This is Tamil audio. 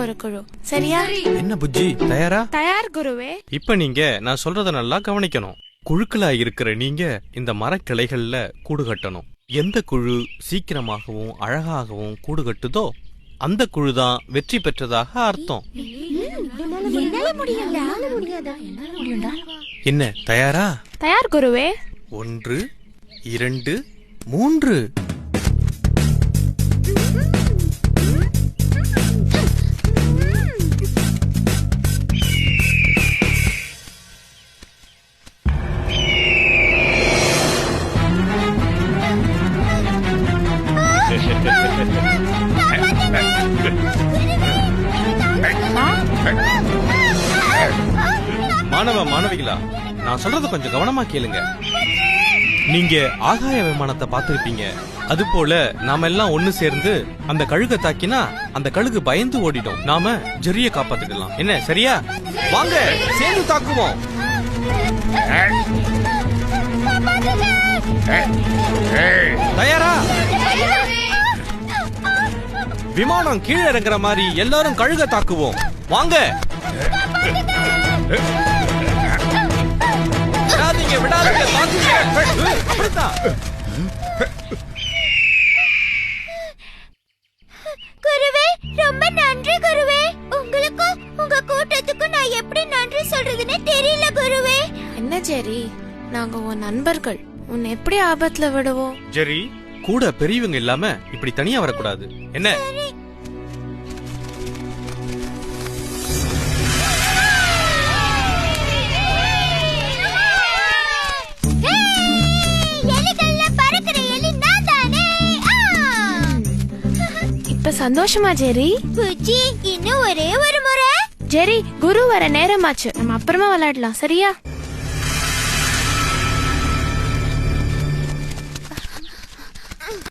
ஒரு குழு. சரியா? என்ன புஜ்ஜி, தயாரா? தயார் குருவே. இப்ப நீங்க நான் சொல்றத நல்லா கவனிக்கணும். குழுக்களா இருக்கிற நீங்க இந்த மரக்கிளைகள்ல கூடு கட்டணும். எந்த குழு சீக்கிரமாகவும் அழகாகவும் கூடு கட்டுதோ அந்த குழுதான் வெற்றி பெற்றதாக அர்த்தம். என்ன, தயாரா? தயார் குருவே. 1 2 3. மாணவ மாணவிகளா, நான் சொல்றத கொஞ்சம் கவனமா கேளுங்க. நீங்க ஆகாய விமானத்தை பார்த்திருப்பீங்க. அது போல நாம எல்லாம் ஒண்ணு சேர்ந்து அந்த கழுகை தாக்கினா அந்த கழுகு பயந்து ஓடிடும். நாம ஜெர்ரிய காப்பாத்திடலாம். என்ன, சரியா? வாங்க சேர்ந்து தாக்குவோம். தயாரா? விமானம் கீழே இறங்குற மாதிரி எல்லாரும் கழுகை தாக்குவோம். வாங்க. விடாதீங்க, விடாதீங்க, தாக்குங்க. அப்படித்தான். குருவே, ரொம்ப நன்றி குருவே. உங்களுக்கும் உங்க கூட்டத்துக்கும் நான் எப்படி நன்றி சொல்றதுன்னு தெரியல குருவே. என்ன ஜெரி, நாங்க உன் நண்பர்கள். உன்னை எப்படி ஆபத்துல விடுவோம்? ஜெரி, கூட பெரியவங்க இல்லாம இப்படி தனியா வரக்கூடாது. என்ன? இப்ப சந்தோஷமா ஜெரி? புஜ்ஜி, இன்னும் ஒரே ஒரு முறை. ஜெரி, குரு வர நேரமாச்சு. நம்ம அப்புறமா விளையாடலாம். சரியா?